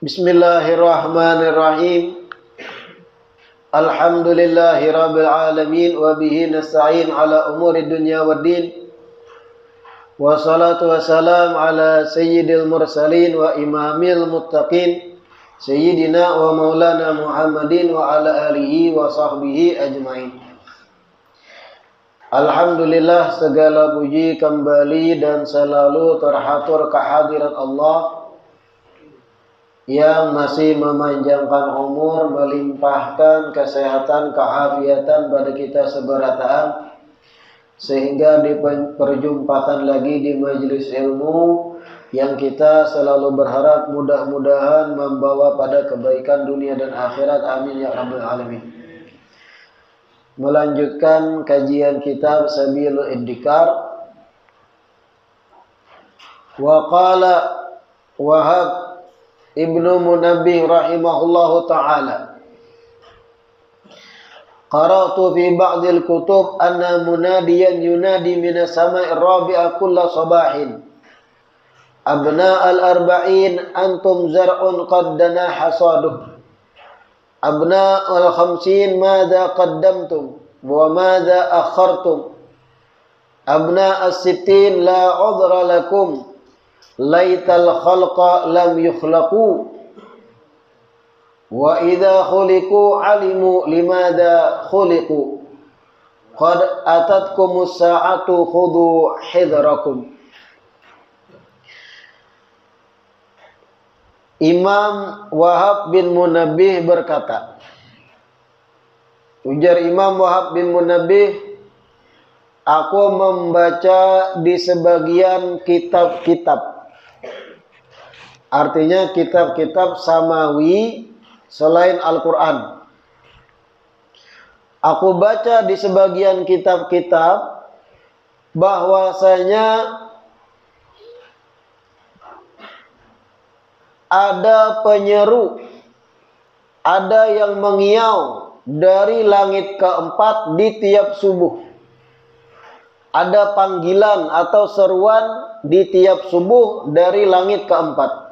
Bismillahirrahmanirrahim. Alhamdulillahirabbil alamin wa bihi nasta'in ala umuri dunya waddin. Wassalatu wassalam ala sayyidil mursalin wa imamil muttaqin sayyidina wa maulana Muhammadin wa ala alihi wa sahbihi ajmain. Alhamdulillah, segala puji kembali dan selalu terhatur kehadirat Allah yang masih memanjangkan umur, melimpahkan kesehatan, keafiatan pada kita seberataan, sehingga diperjumpakan lagi di majelis ilmu yang kita selalu berharap mudah-mudahan membawa pada kebaikan dunia dan akhirat. Amin ya rabbal alamin. Melanjutkan kajian kitab Sabilul Iddikar. Wa qala Wahab Ibnu Munabbih rahimahullahu ta'ala, qara'tu fi ba'dil kutub anna munadiyan yunadi minas sama'i rabi'a kulla sabahin abna al-arba'in antum zar'un qad dana hasaduh abna al-khamsin madha qaddamtum wa madha akhartum abna as-sittin la udra lakum laital khalqa lam yukhlaqu wa idza khuliqu alimu limadha khuliqu qad atatkumus sa'atu khudhu hidrakum. Imam Wahab bin Munabbih berkata, ujar Imam Wahab bin Munabbih, aku membaca di sebagian kitab-kitab, artinya kitab-kitab samawi selain Al-Quran. Aku baca di sebagian kitab-kitab bahwasanya ada penyeru, ada yang mengiau dari langit keempat di tiap subuh. Ada panggilan atau seruan di tiap subuh dari langit keempat.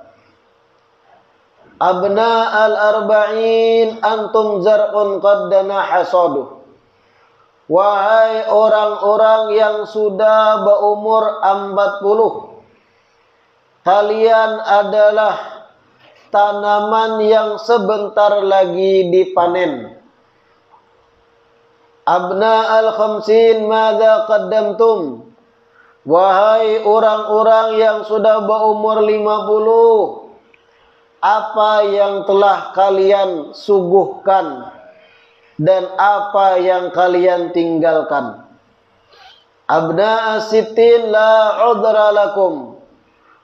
Abna al-arba'in antum zar'un qad dana hasaduh. Wahai orang-orang yang sudah berumur 40, kalian adalah tanaman yang sebentar lagi dipanen. Abna al-khamsin madza qaddamtum. Wahai orang-orang yang sudah berumur 50, apa yang telah kalian suguhkan dan apa yang kalian tinggalkan. Abna as-sittin la udra lakum.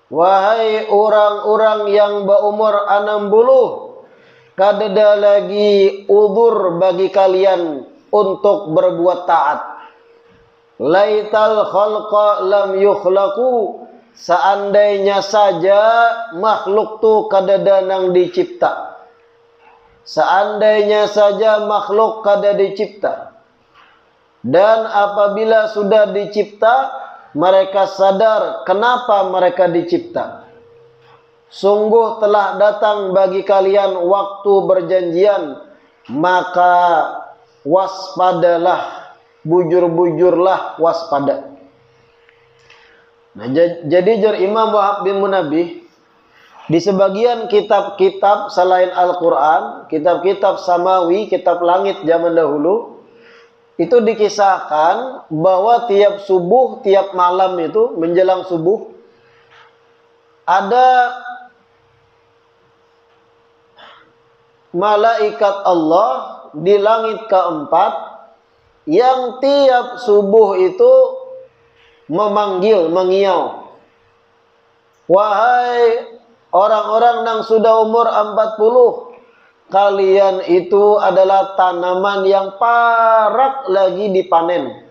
Wahai orang-orang yang berumur 60, kadada lagi udzur bagi kalian untuk berbuat taat. Laital khalqa lam yukhlaqu. Seandainya saja makhluk tu kadada nang dicipta. Seandainya saja makhluk kada dicipta. Dan apabila sudah dicipta, mereka sadar kenapa mereka dicipta. Sungguh telah datang bagi kalian waktu berjanjian, maka waspadalah, bujur-bujurlah waspada. Nah, jadi jar Imam Wahab bin Munabbih, di sebagian kitab-kitab selain Al-Quran, kitab-kitab samawi, kitab langit zaman dahulu, itu dikisahkan bahwa tiap subuh, tiap malam itu menjelang subuh, ada malaikat Allah di langit keempat yang tiap subuh itu memanggil, mengiau. Wahai orang-orang yang sudah umur 40, kalian itu adalah tanaman yang parak lagi dipanen.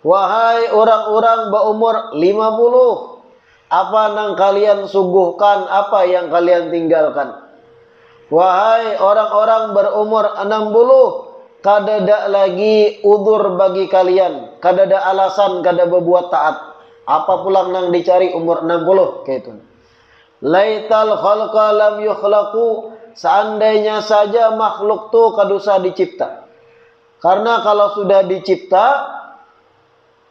Wahai orang-orang berumur 50, apa yang kalian suguhkan, apa yang kalian tinggalkan. Wahai orang-orang berumur 60, kadada lagi udzur bagi kalian, kadada alasan kada berbuat taat. Apa pulang nang dicari umur 60 kayak itu. Laital khalqa lam yukhlaqu, seandainya saja makhluk tuh kadusa dicipta. Karena kalau sudah dicipta,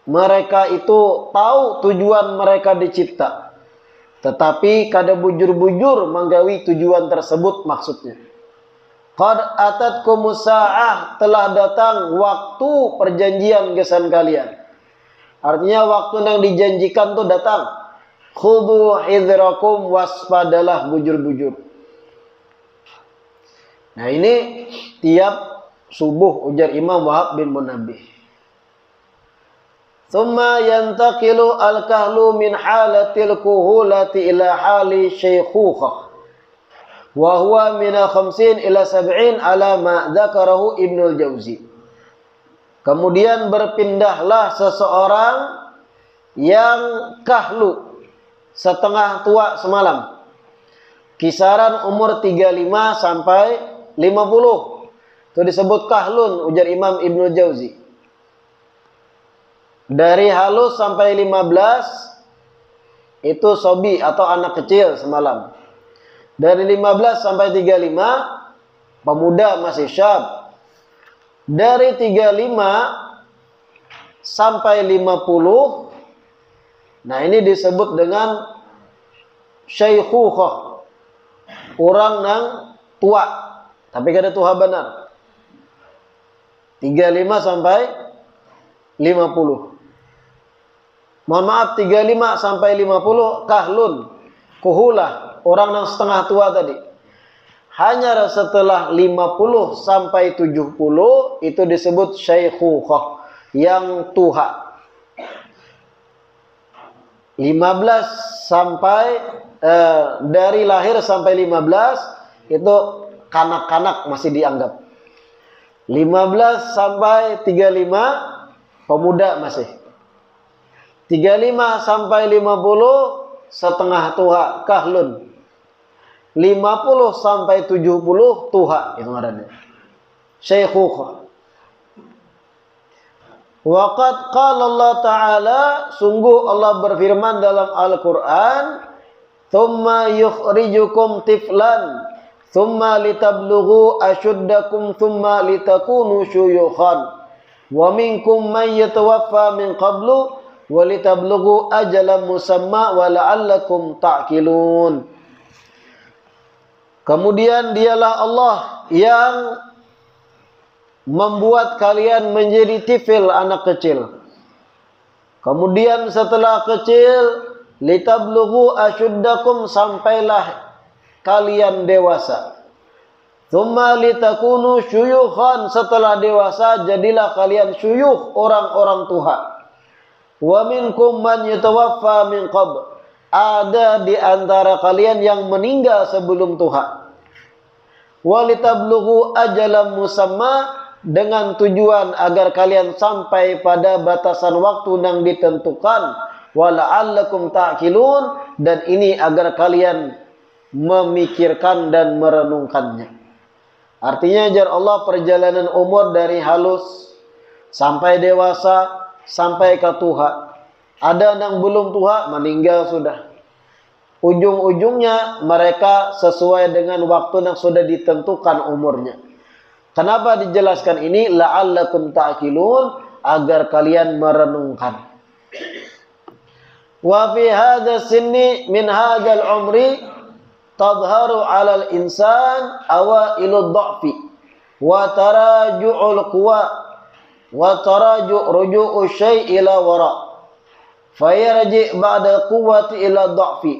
mereka itu tahu tujuan mereka dicipta. Tetapi kada bujur-bujur menggawi tujuan tersebut maksudnya. Qad atatkumus sa'ah, telah datang waktu perjanjian gesan kalian. Artinya waktu yang dijanjikan tuh datang. Khudhu hidrakum, waspadalah bujur-bujur. Nah ini tiap subuh ujar Imam Wahab bin Munabbih. Thumma yantaqilu al-kahlu min halatil kuhulati ila hali syaykhukhah. Wa huwa min 50 ila 70 ala ma dzakarahu Ibnul Jauzi. Kemudian berpindahlah seseorang yang kahlu, setengah tua semalam. Kisaran umur 35 sampai 50. Itu disebut kahlun ujar Imam Ibnul Jauzi. Dari halus sampai 15 itu sobi atau anak kecil semalam. Dari 15 sampai 35 pemuda masih syab. Dari 35 sampai 50, nah ini disebut dengan syaykhukhah, orang yang tua tapi kada tua benar. 35 sampai 50. Mohon maaf, 35 sampai 50 kahlun, kuhulah, orang yang setengah tua tadi. Hanya setelah 50 sampai 70 itu disebut syaykhukhah, yang tua. 15 sampai dari lahir sampai 15 itu kanak-kanak masih dianggap. 15 sampai 35 pemuda masih. 35 sampai 50 setengah tua, kahlun. 50 sampai 70 tuha, itu ngarannya syaykhukhah. Waqad qala Allah Ta'ala, sungguh Allah berfirman dalam Al-Quran, thumma yukhrijukum tiflan thumma litablughu ashuddakum thumma litakunu syuyukhan wa minkum man yatawaffa min qablu wa litablughu ajalan musamma wa la'allakum ta'qilun. Kemudian dialah Allah yang membuat kalian menjadi tifil, anak kecil. Kemudian setelah kecil, litablughu asyuddakum, sampailah kalian dewasa. Tsumma litakunu syuyukhan, setelah dewasa jadilah kalian syuyukh, orang-orang tua. Wa minkum man yatawaffa min qabl, ada di antara kalian yang meninggal sebelum tua. Walitablughu ajalan musamma, dengan tujuan agar kalian sampai pada batasan waktu yang ditentukan. Wala'allakum ta'qilun, dan ini agar kalian memikirkan dan merenungkannya. Artinya jar Allah, perjalanan umur dari halus sampai dewasa sampai ke tuha. Ada yang belum tuha, meninggal sudah. Ujung-ujungnya mereka sesuai dengan waktu yang sudah ditentukan umurnya. Kenapa dijelaskan ini? La'allakum ta'qilun, agar kalian merenungkan. Wa fi hadha sinni min hadzal umri tadharu 'alal insan awailud dha'fi wa taraju'ul quwa wa ruju'u syai' ila wara fayarji' ba'da quwwati ila dha'fi.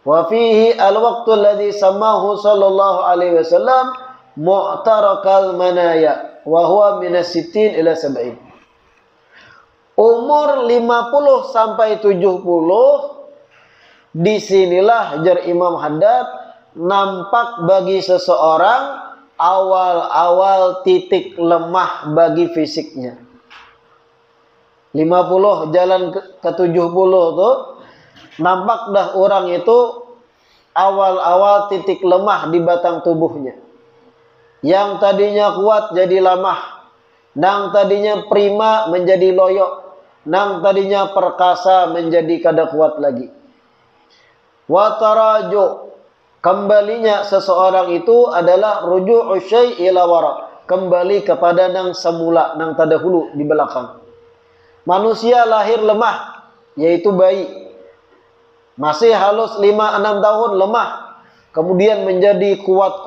Wa fihi al-waqtu alladhi samahu sallallahu alaihi wasallam mu'tarakal manaya wa huwa min as-sittin ila 70. Umur 50 sampai 70, disinilah jar Imam Haddad nampak bagi seseorang awal-awal titik lemah bagi fisiknya. 50 jalan ke 70 tuh nampak dah orang itu awal-awal titik lemah di batang tubuhnya. Yang tadinya kuat jadi lemah, yang tadinya prima menjadi loyok, yang tadinya perkasa menjadi kada kuat lagi. Wa taraju, kembalinya seseorang itu adalah ruju'u syai' ila wara, kembali kepada nang semula, nang terdahulu di belakang. Manusia lahir lemah, yaitu bayi. Masih halus 5-6 tahun lemah. Kemudian menjadi kuat,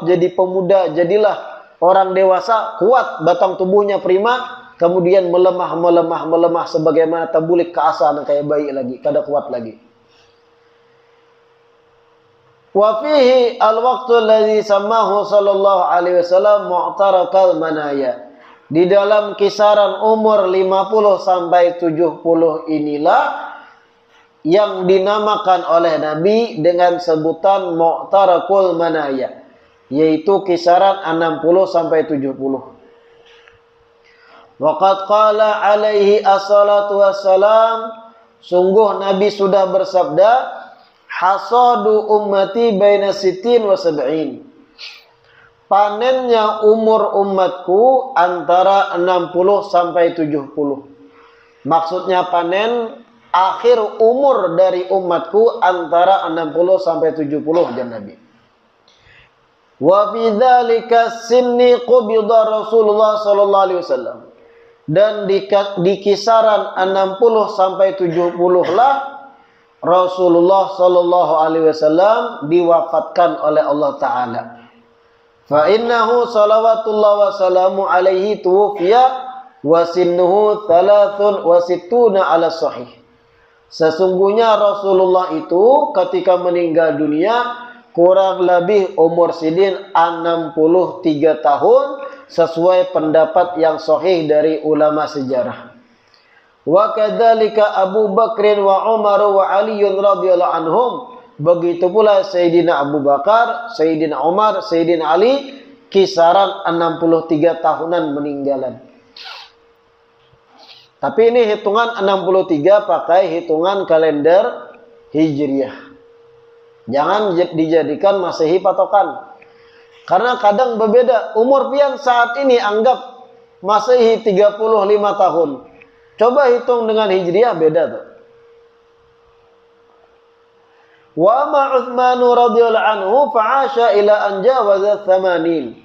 jadi pemuda, jadilah orang dewasa, kuat, batang tubuhnya prima. Kemudian melemah sebagaimana tabulik ke asal, kayak bayi lagi, kada kuat lagi. Wa fihi al-waqtu alladhi samahu sallallahu alaihi wasallam mu'tarakal manaya. Di dalam kisaran umur 50 sampai 70 inilah yang dinamakan oleh Nabi dengan sebutan mu'tarakul manaya, yaitu kisaran 60 sampai 70. Waqad qala alaihi assalatu wassalam, sungguh Nabi sudah bersabda, hasadu ummati baina sittin wa sab'in. Panennya umur umatku antara 60 sampai 70. Maksudnya panen akhir umur dari umatku antara 60 sampai 70 jan Nabi. Wa bidzalika sinni qubida Rasulullah sallallahu alaihi wasallam. Dan di kisaran 60 sampai 70 lah Rasulullah sallallahu alaihi wasallam diwafatkan oleh Allah taala. Fa innahu salawatullah wa salamu alaihi tuwfiya wa sinnuhu 63 ala sahih. Sesungguhnya Rasulullah itu ketika meninggal dunia kurang lebih umur sidin 63 tahun sesuai pendapat yang sahih dari ulama sejarah. Wa kadzalika Abu Bakrin wa Umar wa Ali radhiyallahu anhum. Begitu pula Sayyidina Abu Bakar, Sayyidina Umar, Sayyidina Ali kisaran 63 tahunan meninggalan. Tapi ini hitungan 63 pakai hitungan kalender Hijriah. Jangan dijadikan Masehi patokan. Karena kadang berbeda. Umur pian saat ini anggap Masehi 35 tahun. Coba hitung dengan Hijriah, beda tuh. Wa ma Utsman radhiyallahu anhu fa'asha ila an jawaza 80.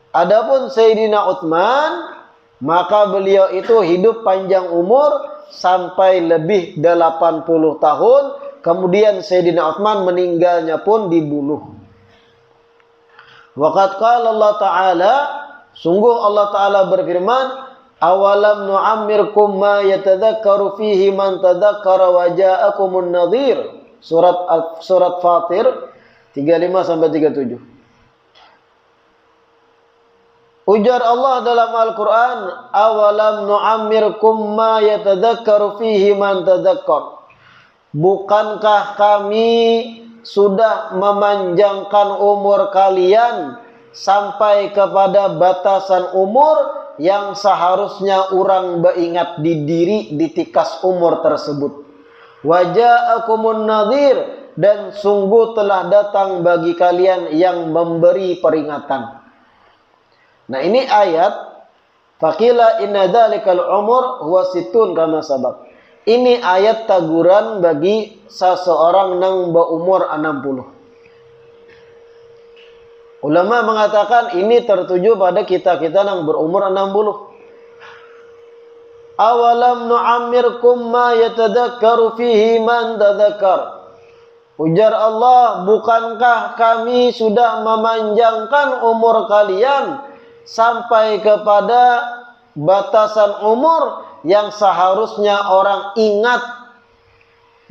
Adapun Sayyidina Utsman, maka beliau itu hidup panjang umur sampai lebih 80 tahun. Kemudian Sayyidina Utsman meninggalnya pun dibunuh. Waqad qala Allah Ta'ala, sungguh Allah Ta'ala berfirman, awalam nu'ammirkum ma yatadzakkaru fihi man tadzakkara wa ja'akumun nadhir. Surat Fatir 35 sampai 37. Ujar Allah dalam Al-Quran, awalam nu'ammirkum ma yatadzakkaru fihi man tadzakkar. Bukankah kami sudah memanjangkan umur kalian sampai kepada batasan umur yang seharusnya orang beringat di diri di tikas umur tersebut. Waja'akumun nadhir, dan sungguh telah datang bagi kalian yang memberi peringatan. Nah ini ayat faqila inna dzalikal umur huwa sittun kama sabaq. Ini ayat teguran bagi seseorang yang berumur 60. Ulama mengatakan ini tertuju pada kita-kita yang berumur 60. Awalam nu'ammirkum ma yatadzakkaru fihi man tadzakkar. Ujar Allah, bukankah kami sudah memanjangkan umur kalian sampai kepada batasan umur yang seharusnya orang ingat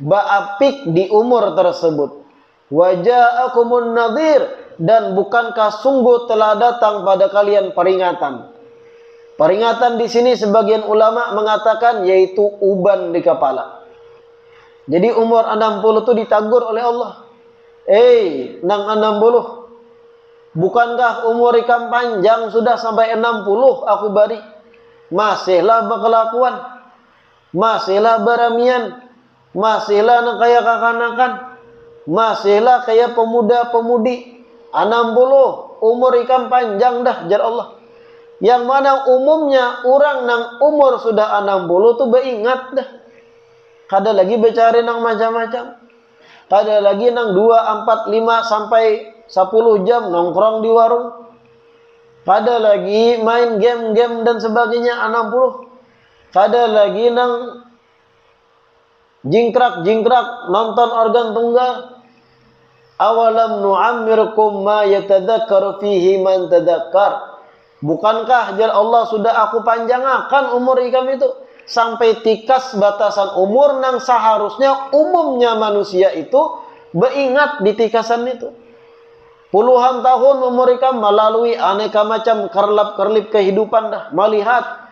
ba'apik di umur tersebut. Waja'akumun nadhir, dan bukankah sungguh telah datang pada kalian peringatan. Peringatan di sini sebagian ulama mengatakan yaitu uban di kepala. Jadi umur 60 itu ditagur oleh Allah. Nang 60. Bukankah umur ikam panjang sudah sampai 60 aku bari? Masihlah berkelakuan. Masihlah beramian. Masihlah nak kayak kakanakan. Masihlah kayak pemuda-pemudi. 60 umur ikam panjang dah jar Allah. Yang mana umumnya orang nang umur sudah 60 tuh beringat dah. Kada lagi bicara nang macam-macam. Tada lagi nang 2, 4, 5 sampai 10 jam nongkrong di warung. Pada lagi main game-game dan sebagainya 60. Pada lagi nang jingkrak-jingkrak nonton organ tunggal. Awalam nu'ammirkum ma yatadzakkaru fihi man tadzakkar. Bukankah jar Allah sudah aku panjangkan umur ikam itu sampai tikas batasan umur nang seharusnya umumnya manusia itu beringat di tikasan itu. Puluhan tahun umur ikam melalui aneka macam kerlap-kerlip kehidupan dah, melihat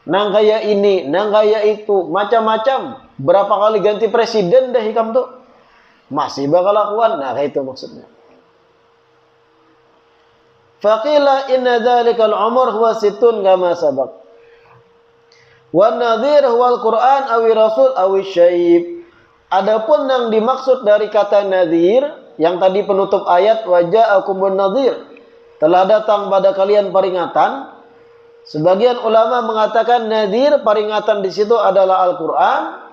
nang kaya ini, nang kaya itu, macam-macam. Berapa kali ganti presiden dah ikam tuh. Masih bakal lakukan. Nah, itu maksudnya. Faqila inna dzalikal umur huwa sittun kama sabaq. Wan nadhir huwal Qur'an awi rasul awi syaib. Adapun yang dimaksud dari kata nadhir yang tadi penutup ayat waja'akumun nadhir, telah datang pada kalian peringatan. Sebagian ulama mengatakan nadhir peringatan di situ adalah Al-Qur'an.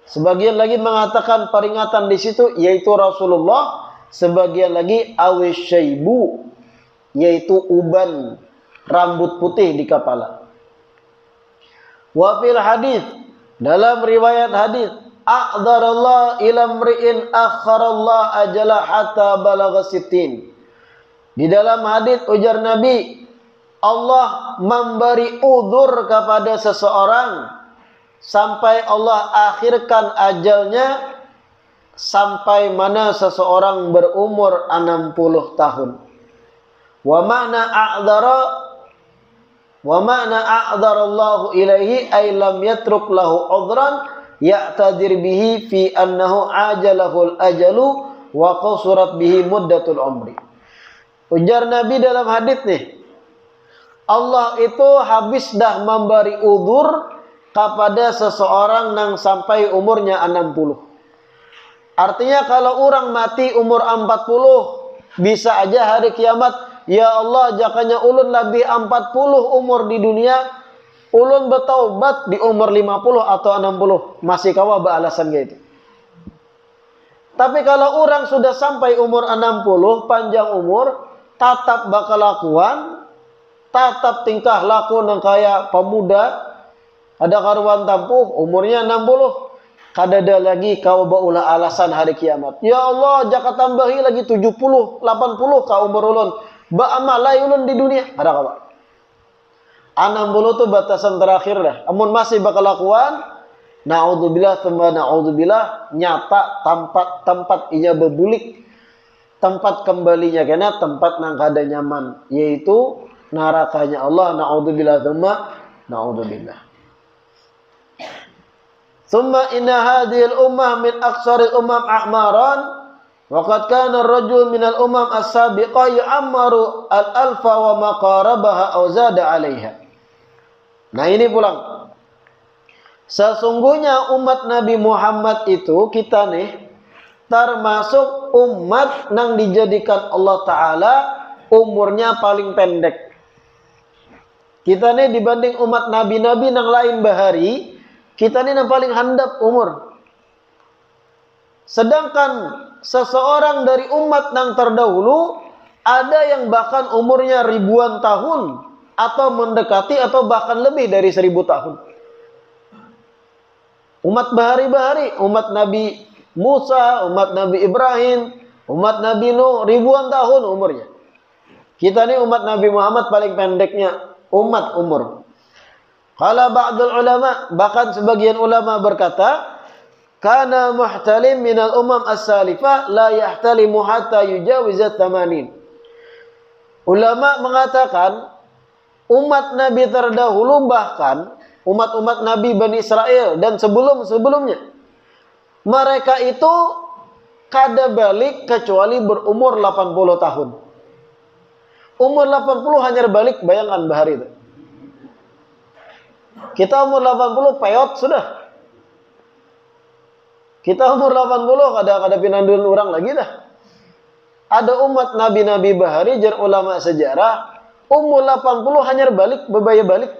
Sebagian lagi mengatakan peringatan di situ yaitu Rasulullah. Sebagian lagi awi syaibu, yaitu uban rambut putih di kepala. Wa fil hadis, dalam riwayat hadis, a'dzarallah ila mri'in akharallah ajala hatta balagha sittin. Di dalam hadis ujar Nabi, Allah memberi udzur kepada seseorang sampai Allah akhirkan ajalnya sampai mana seseorang berumur 60 tahun. Wa ma'na a'dzarallahu ilaihi ay lam yatruk lahu udhran ya'tadir bihi fi annahu ajalahul ajalu wa qasurat bihi muddatul umri. Ujar Nabi dalam hadis nih, Allah itu habis dah memberi udzur kepada seseorang yang sampai umurnya 60. Artinya kalau orang mati umur 40, bisa aja hari kiamat, ya Allah jakanya ulun lebih 40 umur di dunia, ulun bertaubat di umur 50 atau 60. Masih kawa beralasan gitu. Tapi kalau orang sudah sampai umur 60, panjang umur, tatap bakal lakuan, tatap tingkah laku yang kayak pemuda, ada karuan tampuh, umurnya 60. Kadada lagi kau baulah alasan hari kiamat. Ya Allah, jaka tambahi lagi 70, 80 ka umur ulun. Ba amalai ulun di dunia. Ada kawan. 60 tu batasan terakhir dah. Amun masih bakal lakuan, naudzubillah tsumma naudzubillah, nyata tempat inya berbulik. Tempat kembalinya kena tempat nang kada nyaman, yaitu nerakanya Allah. Naudzubillah tsumma naudzubillah. Thumma inna hadhil ummah min aqsaril umam a'maran wa qad kana ar-rajul min al-umam as-sabiqah ya'maru al-alfa wa ma qarabaha aw zada 'alaiha. Nah ini pulang. Sesungguhnya umat Nabi Muhammad itu kita nih termasuk umat yang dijadikan Allah Ta'ala umurnya paling pendek. Kita nih dibanding umat nabi-nabi yang lain bahari, kita ini yang paling handap umur. Sedangkan seseorang dari umat yang terdahulu, ada yang bahkan umurnya ribuan tahun, atau mendekati, atau bahkan lebih dari 1000 tahun. Umat bahari-bahari, umat Nabi Musa, umat Nabi Ibrahim, umat Nabi Nuh, ribuan tahun umurnya. Kita ini umat Nabi Muhammad paling pendeknya umat umur. Qala ba'dul ulama, bahkan sebagian ulama berkata, kana muhtalim minal umam as-salifah la yahtalimu hatta yujawizat 80. Ulama mengatakan umat Nabi terdahulu, bahkan umat-umat Nabi Bani Israel dan sebelum-sebelumnya, mereka itu kada balik kecuali berumur 80 tahun. Umur 80 hanya balik, bayangkan bahari itu. Kita umur 80 peyot sudah. Kita umur 80 kada pinandun orang lagi dah. Ada umat nabi-nabi bahari jar ulama sejarah umur 80 hanya balik, bebaya balik.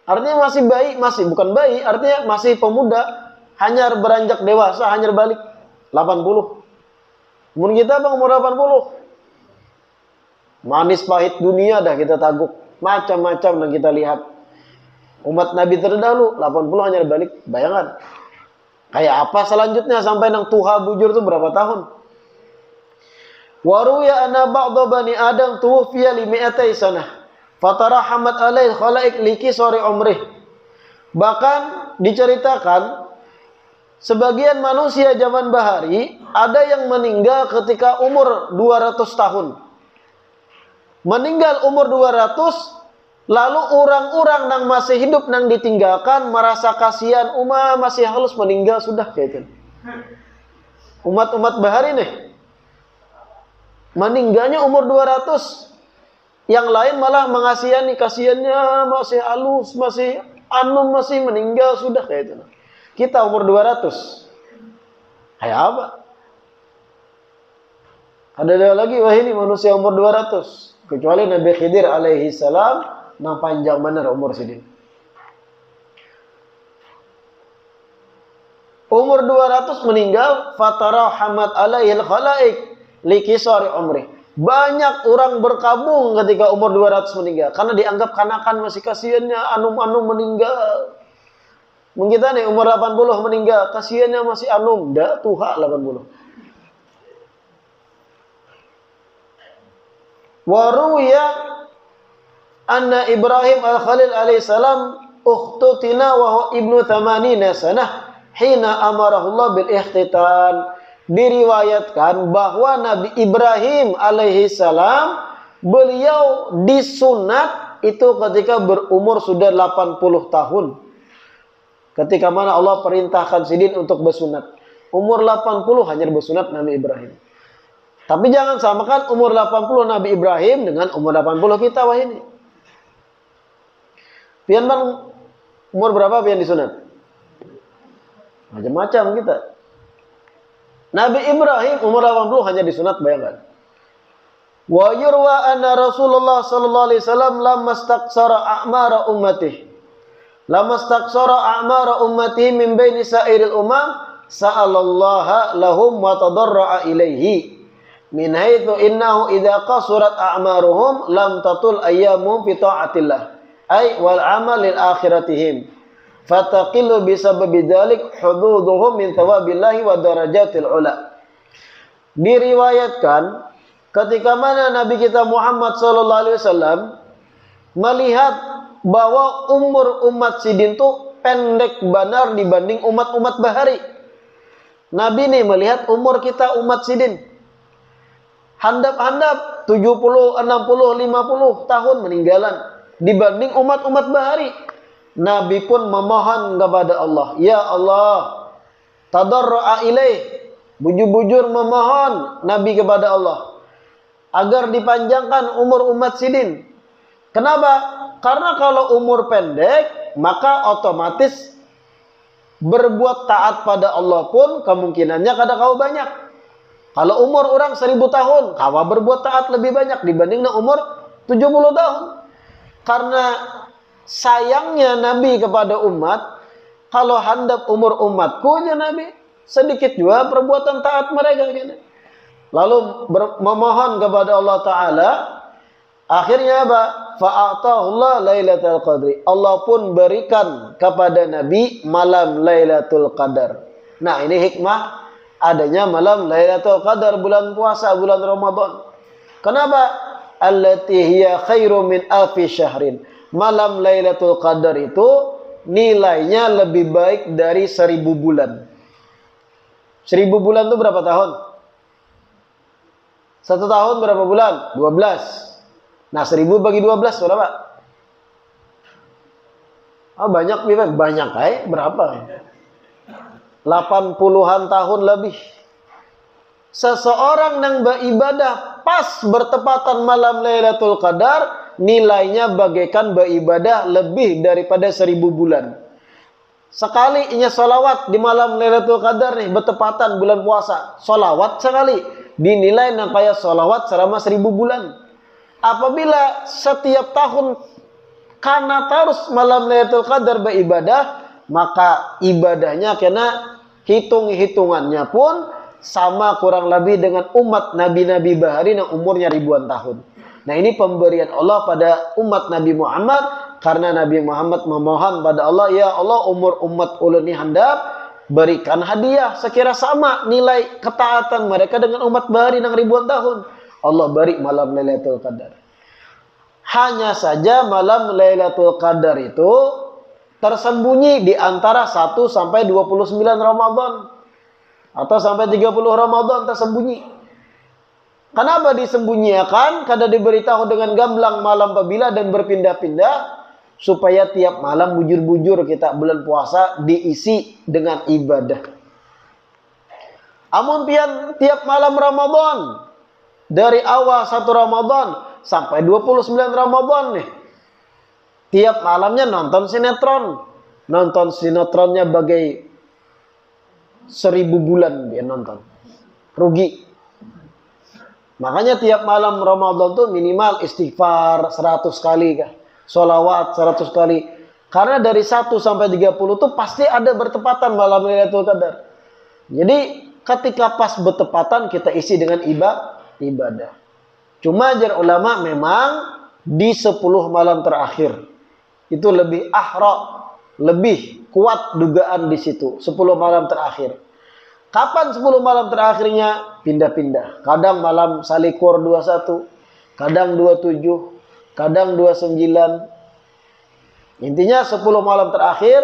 Artinya masih bayi, bukan bayi, artinya masih pemuda, hanya beranjak dewasa hanya balik 80. Umur kita bang umur 80. Manis pahit dunia dah kita taguk. Macam-macam yang kita lihat. Umat Nabi terdahulu 80 hanya balik. Bayangan. Kayak apa selanjutnya sampai nang tuha bujur itu berapa tahun? Waruya anna ba'dha bani Adam tuwfiya li mi'atai sanah. Fatarahamat alaih khalaik liki sore umrih. Bahkan diceritakan sebagian manusia zaman bahari ada yang meninggal ketika umur 200 tahun. Meninggal umur 200, lalu orang-orang yang masih hidup yang ditinggalkan merasa kasihan, masih halus meninggal sudah kayak itu. Umat-umat bahari nih meninggalnya umur 200. Yang lain malah mengasihani, kasihannya masih halus, masih anum, masih meninggal sudah kayak itu. Kita umur 200. Kayak apa? Ada lagi, wah ini manusia umur 200. Kecuali Nabi Khidir alaihi salam, nang panjang benar umur sidin. Umur 200 meninggal, fatarahamat alaihil khalaik likisari umri. Banyak orang berkabung ketika umur 200 meninggal. Karena dianggap kanakan masih kasihannya, anum-anum meninggal. Mungkin kita nih umur 80 meninggal, kasihannya masih anum, dah tuha 80. Waruya anna Ibrahim al-Khalil alaihissalam ukhtutina wa huwa ibnu 80 sanah hina amarahullah bil ihtitan. Diriwayatkan bahwa Nabi Ibrahim alaihissalam beliau disunat itu ketika berumur sudah 80 tahun. Ketika mana Allah perintahkan sidin untuk bersunat. Umur 80 hanya bersunat Nabi Ibrahim. Tapi jangan samakan umur 80 Nabi Ibrahim dengan umur 80 kita wah ini. Pian bang, umur berapa pian disunat? Macam-macam kita. Nabi Ibrahim umur 80 hanya disunat, bayangkan. Wa yurwa anna Rasulullah sallallahu alaihi wasallam lamma istaqsara a'mara ummatihi. Lamma istaqsara a'mara ummatihi min baini sa'iril umam sa'alallaha lahum wa tadarra'a ilaihi. Min haitsu innahu idza qasurat a'maruhum lam tatul ayyamuhum fi ta'atillah. Ay wal amal lil akhiratihim. Fataqillu bisababi dzalik hududuhum min thawabillahi wa darajatil ula. Diriwayatkan ketika mana Nabi kita Muhammad sallallahu alaihi wasallam melihat bahwa umur umat sidin itu pendek benar dibanding umat-umat bahari. Nabi nih melihat umur kita umat sidin handap-handap 70, 60, 50 tahun meninggalan dibanding umat-umat bahari. Nabi pun memohon kepada Allah, ya Allah, tadarru'a ilaih, bujur-bujur memohon Nabi kepada Allah agar dipanjangkan umur umat sidin. Kenapa? Karena kalau umur pendek, maka otomatis berbuat taat pada Allah pun kemungkinannya kada kau banyak. Kalau umur orang 1000 tahun, kawa berbuat taat lebih banyak dibanding umur 70 tahun. Karena sayangnya Nabi kepada umat, kalau handap umur umatku ya Nabi, sedikit juga perbuatan taat mereka. Lalu memohon kepada Allah Ta'ala, akhirnya apa? Fa'atahullah Lailatul Qadri. Allah pun berikan kepada Nabi malam Lailatul Qadar. Nah ini hikmah adanya malam Lailatul Qadar, bulan puasa, bulan Ramadan. Kenapa? Allati hiya khairu min alfi syahrin. Malam Lailatul Qadar itu nilainya lebih baik dari 1000 bulan. 1000 bulan itu berapa tahun? 1 tahun berapa bulan? 12. Nah 1000 bagi 12 berapa? Oh, banyak, banyak berapa? 80-an tahun lebih. Seseorang yang beribadah pas bertepatan malam Lailatul Qadar, nilainya bagaikan beribadah lebih daripada 1000 bulan. Sekali inya solawat di malam Lailatul Qadar nih, bertepatan bulan puasa, solawat sekali dinilai yang kayak solawat selama 1000 bulan. Apabila setiap tahun karena terus malam Lailatul Qadar beribadah, maka ibadahnya kena hitung-hitungannya pun sama kurang lebih dengan umat nabi-nabi bahari yang umurnya ribuan tahun. Nah, ini pemberian Allah pada umat Nabi Muhammad karena Nabi Muhammad memohon pada Allah, ya Allah, umur umat ulun ini handap, berikan hadiah sekira sama nilai ketaatan mereka dengan umat bahari yang ribuan tahun. Allah beri malam Lailatul Qadar. Hanya saja malam Lailatul Qadar itu tersembunyi di antara 1 sampai 29 Ramadan atau sampai 30 Ramadan tersembunyi. Kenapa disembunyikan? Karena diberitahu dengan gamblang malam pabila dan berpindah-pindah supaya tiap malam bujur-bujur kita bulan puasa diisi dengan ibadah. Amun pian tiap malam Ramadan dari awal 1 Ramadan sampai 29 Ramadan nih, tiap malamnya nonton sinetron. Nonton sinetronnya bagai 1000 bulan dia nonton. Rugi. Makanya tiap malam Ramadan tuh minimal istighfar 100 kali kah? Sholawat 100 kali. Karena dari 1 sampai 30 tuh pasti ada bertepatan malam Lailatul Qadar. Jadi ketika pas bertepatan kita isi dengan ibadah. Cuma ajar ulama memang di 10 malam terakhir itu lebih ahra, lebih kuat dugaan di situ 10 malam terakhir. Kapan 10 malam terakhirnya? Pindah-pindah. Kadang malam Salikur 21, kadang 27, kadang 29. Intinya 10 malam terakhir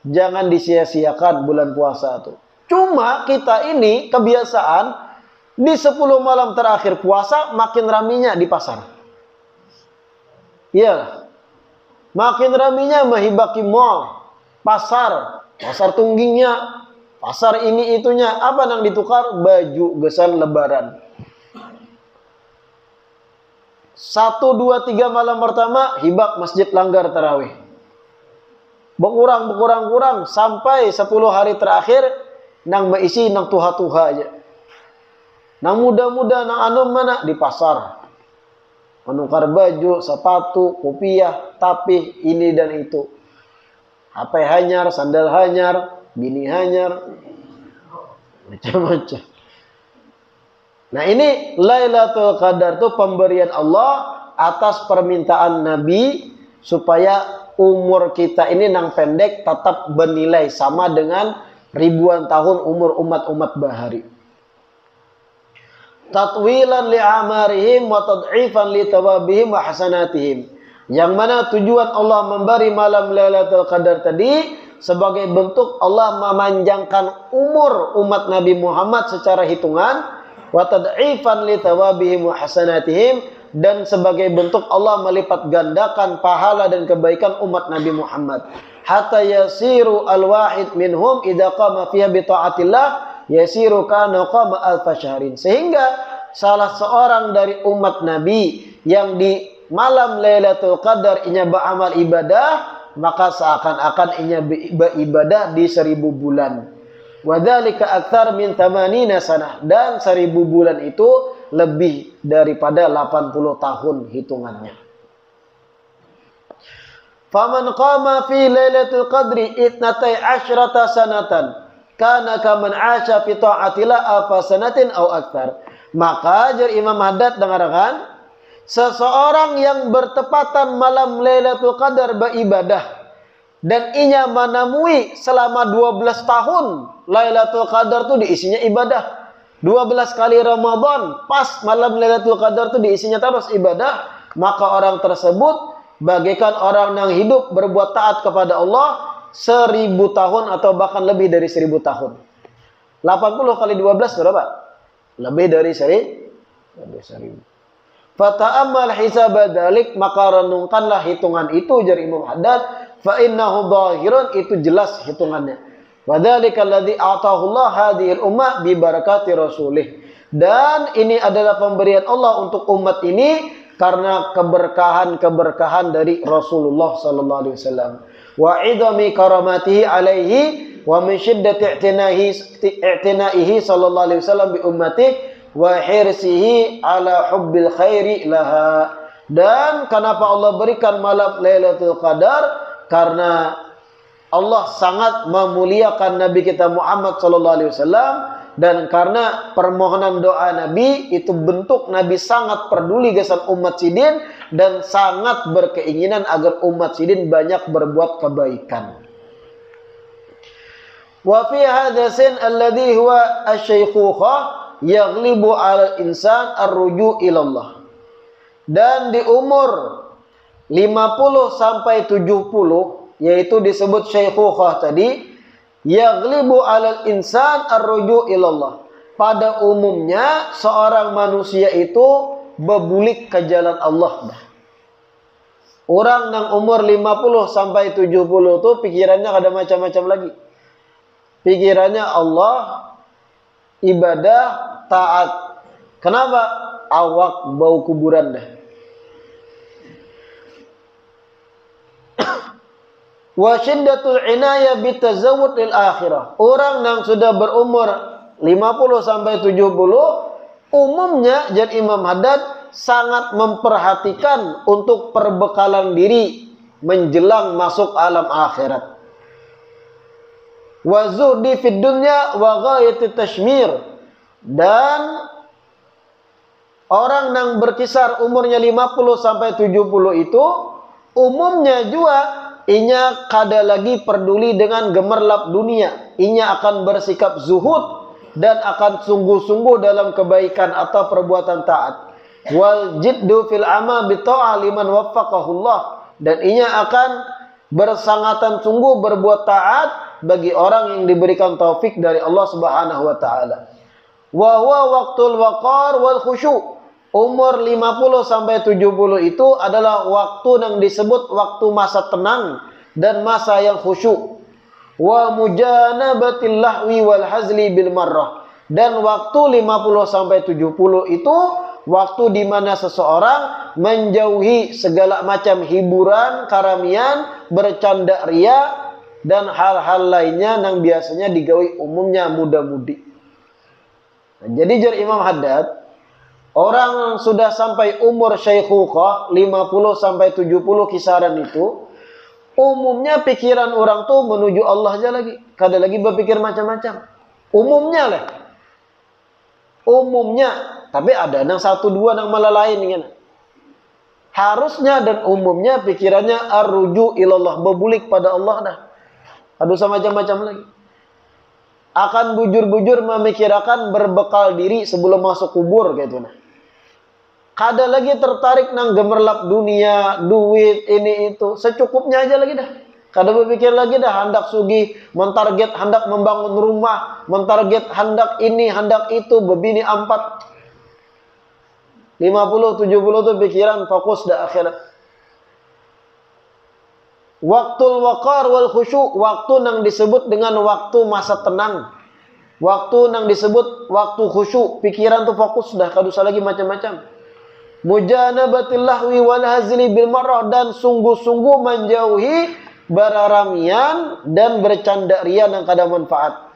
jangan disia-siakan bulan puasa itu. Cuma kita ini kebiasaan di 10 malam terakhir puasa makin raminya di pasar. Iya. Makin raminya mahibaki mall, pasar tunggingnya, pasar ini itunya, apa yang ditukar? Baju gesan lebaran. 1, 2, 3 malam pertama hibak masjid langgar tarawih. Berkurang sampai 10 hari terakhir nang meisi nang tuha-tuha aja. Nang muda-muda nang anu mana di pasar. Menukar baju, sepatu, kopiah, tapih, ini dan itu. HP hanyar, sandal hanyar, bini hanyar, macam-macam. Nah, ini Lailatul Qadar itu pemberian Allah atas permintaan Nabi supaya umur kita ini nang pendek tetap bernilai sama dengan ribuan tahun umur umat-umat bahari. Tatwilan li'amarihim wa tad'ifan li tawabihim wa hasanatihim. Yang mana tujuan Allah memberi malam Lailatul Qadar tadi sebagai bentuk Allah memanjangkan umur umat Nabi Muhammad secara hitungan, wa tad'ifan li tawabihim wa hasanatihim, dan sebagai bentuk Allah melipat gandakan pahala dan kebaikan umat Nabi Muhammad. Hatta yasiru al-wahid minhum idza qama fiha bi ta'atillah yasiru kana qama alf-syahrin. Sehingga salah seorang dari umat Nabi yang di malam Lailatul Qadar inya beramal ibadah, maka seakan-akan inya beribadah di 1000 bulan. Wadzalika aktsar min 80 sanah, dan 1000 bulan itu lebih daripada 80 tahun hitungannya. Faman qama fi Lailatul Qadri 12 sanatan kana kaman 'asha fi ta'atillah alfa sanatin aw aktsar. Maka jar Imam Haddad dengarkan, seseorang yang bertepatan malam Lailatul Qadar beribadah dan inya menemui selama 12 tahun Lailatul Qadar itu diisinya ibadah. 12 kali Ramadan pas malam Lailatul Qadar itu diisinya terus ibadah, maka orang tersebut bagaikan orang yang hidup berbuat taat kepada Allah 1000 tahun atau bahkan lebih dari 1000 tahun. 80 kali 12 berapa? Lebih dari 1000. Fata'ammal hisab dzalik, maka renungkanlah hitungan itu jar Imam Haddad, fa innahu dhahirun, itu jelas hitungannya. Wa dzalika alladzi a'tahu Allah hadhil ummah bi barakati rasulih. Dan ini adalah pemberian Allah untuk umat ini karena keberkahan-keberkahan dari Rasulullah sallallahu alaihi wasallam. Wa idami karamatihi alaihi wa min syiddati i'tina'ihi sallallahu alaihi wasallam bi ummatihi wa hirsihi ala hubbil khairi laha. Dan kenapa Allah berikan malam Lailatul Qadar? Karena Allah sangat memuliakan Nabi kita Muhammad sallallahu alaihi wasallam dan karena permohonan doa Nabi itu bentuk Nabi sangat peduli gesan umat sidin dan sangat berkeinginan agar umat sidin banyak berbuat kebaikan. Wa fi hadha sin alladhi huwa asy-syaikhukhah yaghlibu 'ala al-insan ar-ruju' ila Allah. Dan di umur 50 sampai 70 yaitu disebut syaikhukhah tadi, yaghlibu 'alal insan ar-ruju' ilallah. Pada umumnya seorang manusia itu bebulik ke jalan Allah. Orang yang umur 50 sampai 70 itu pikirannya ada macam-macam lagi. Pikirannya Allah, ibadah, taat. Kenapa? Awak bau kuburan dah. Wa syiddatul inayah bitazawwud lil akhirah. Orang yang sudah berumur 50 sampai 70 umumnya jar Imam Haddad sangat memperhatikan untuk perbekalan diri menjelang masuk alam akhirat. Wa zuhdi fid dunya wa ghayati tashmir. Dan orang yang berkisar umurnya 50 sampai 70 itu umumnya juga inya kada lagi peduli dengan gemerlap dunia. Inya akan bersikap zuhud dan akan sungguh-sungguh dalam kebaikan atau perbuatan taat. Wal jiddu fil amal bi ta'ah liman waffaqahullah. Dan inya akan bersangatan sungguh berbuat taat bagi orang yang diberikan taufik dari Allah Subhanahu wa taala. Wa huwa waqtul waqar wal khusyu'. Umur 50 sampai 70 itu adalah waktu yang disebut waktu masa tenang dan masa yang khusyuk. Wa mujanabatil lahwi wal hazli bil marrah. Dan waktu 50 sampai 70 itu waktu di mana seseorang menjauhi segala macam hiburan, karamian, bercanda ria dan hal-hal lainnya yang biasanya digawi umumnya muda-mudi. Nah, jadi jar Imam Haddad, orang sudah sampai umur syaikhukhah 50 sampai 70 kisaran itu umumnya pikiran orang tuh menuju Allah aja lagi. Kada lagi berpikir macam-macam. Umumnya lah. Umumnya. Tapi ada yang satu dua yang malah lain kan. Harusnya dan umumnya pikirannya ar-ruju ilallah, berbulik pada Allah dah. Ada sama macam-macam lagi. Akan bujur-bujur memikirkan berbekal diri sebelum masuk kubur gitu nah. Kada lagi tertarik nang gemerlap dunia, duit, ini itu. Secukupnya aja lagi dah. Kada berpikir lagi dah hendak sugih, mentarget hendak membangun rumah, mentarget hendak ini, hendak itu, bebini empat. 50, 70 itu pikiran fokus dah akhirat. Waktul waqar wal khusyu', waktu yang disebut dengan waktu masa tenang. Waktu yang disebut waktu khusyuk, pikiran tuh fokus dah, kada usah lagi macam-macam. Mujanabatil lahwi wal hazli bil marrah, dan sungguh-sungguh menjauhi beraramian dan bercanda ria yang kada manfaat.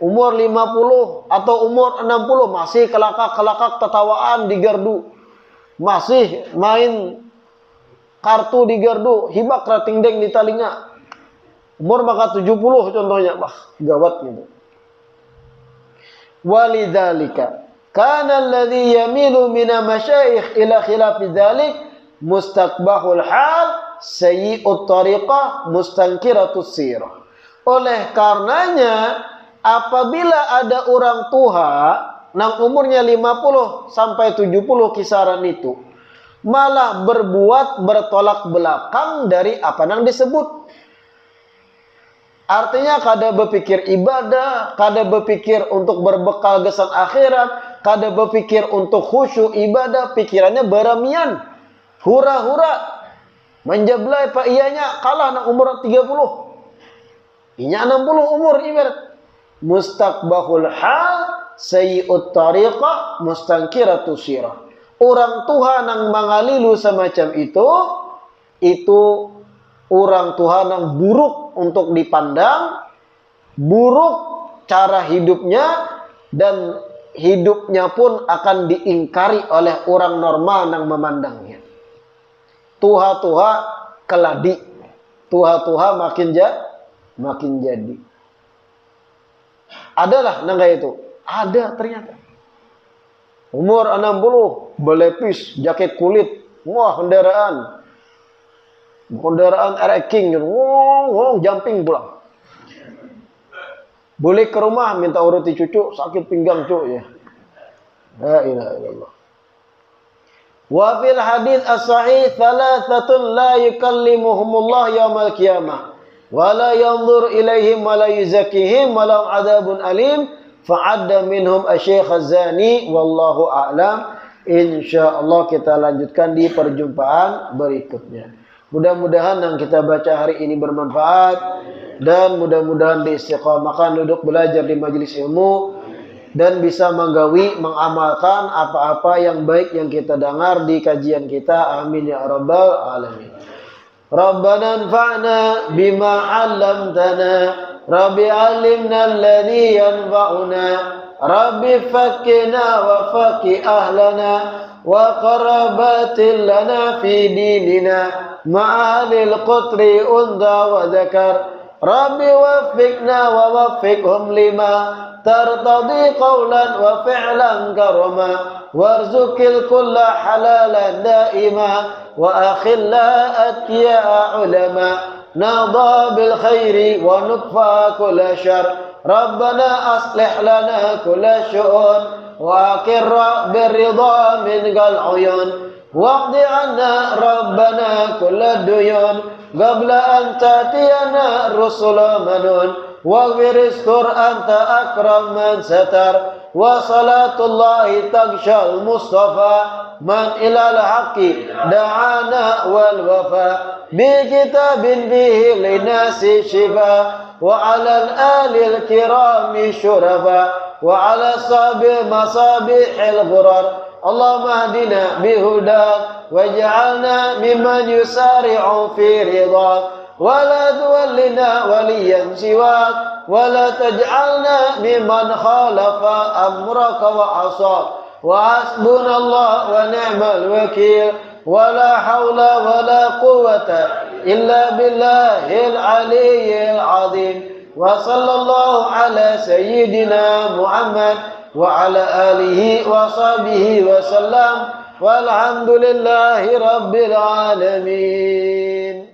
Umur 50 atau umur 60 masih kelakak-kelakak tetawaan di gardu. Masih main kartu di gardu, hibak rating deng di talinga. Umur maka 70 contohnya, wah gawat gitu. Walidzalika kana alladhi yamilu mina masyayikh ila khilafi dzalik mustaqbahul hal sayyi'ut tariqah mustankiratus sirah. Oleh karenanya apabila ada orang tua yang umurnya 50 sampai 70 kisaran itu malah berbuat bertolak belakang dari apa yang disebut. Artinya kada berpikir ibadah, kada berpikir untuk berbekal gesan akhirat, kada berpikir untuk khusyuk ibadah, pikirannya beramian, hura-hura, menjablai pak ianya kalah nak umur 30. Inya 60 umur ibarat. Mustaqbahul hal sayyi'ut tariqah mustankiratus sirah. Orang Tuhan yang mengalilu semacam itu orang Tuhan yang buruk untuk dipandang, buruk cara hidupnya, dan hidupnya pun akan diingkari oleh orang normal yang memandangnya. Tuha-tuha keladi, tuha-tuha makin jadi. Adalah nangga itu. Ada ternyata. Umur 60, belepis, jaket kulit, wah kendaraan King, jumping pulang. Boleh ke rumah minta uruti cucu, sakit pinggang cuy ya. La ilaha illallah. Wa fil hadits as-sahih thalathatun la yukallimuhumullah yaumal qiyamah wa la yanzur ilaihim wa la yuzakkihim wa lahum adzabun alim fa'adda minhum asy-syaikh az-zani wallahu a'lam. Insyaallah kita lanjutkan di perjumpaan berikutnya. Mudah-mudahan yang kita baca hari ini bermanfaat dan mudah-mudahan diistiqamahkan duduk belajar di majelis ilmu dan bisa menggawi, mengamalkan apa-apa yang baik yang kita dengar di kajian kita. Amin ya rabbal alamin. Rabbana anfa'na bima 'allamtana, Rabbi 'allimna alladhi yanfa'una, Rabbi fakkina wa fakki ahlana wa qarabatil lana fi dinina ma'alil qutri unda wa dzakar. Rabbi waffiqna wa waffiqhum lima tartadi qawlan wa fi'lan karama warzuqil kulla halalan daima wa akhilla atqiya ulama nadha bil khairi wa nukfa kulla syar. Rabbana aslih lana kulla syu'un wa aqirra birridha min gal uyun waqdi anna rabbana kulla duyun qabla an ta'tiyana rusula manun waghfir istur anta akram man satar wa salatullahi tagshal mustafa man ilal haqqi da'ana wal wafa bi kitabin bihi linasi shifa wa alal alil kirami syurafa wa ala sabi masabihil ghurar. Allahumma hadina bihudak waj'alna mimman yusari'u fi ridhak wa la tuwallina waliyan siwak wa la taj'alna mimman khalafa amraka wa asak wa hasbunallah wa ni'mal wakil wa la hawla wa la quwwata illa billahil aliyyil azim. Wa sallallahu ala sayyidina Muhammad wa ala alihi wa sahbihi wa sallam walhamdulillahi rabbil alamin.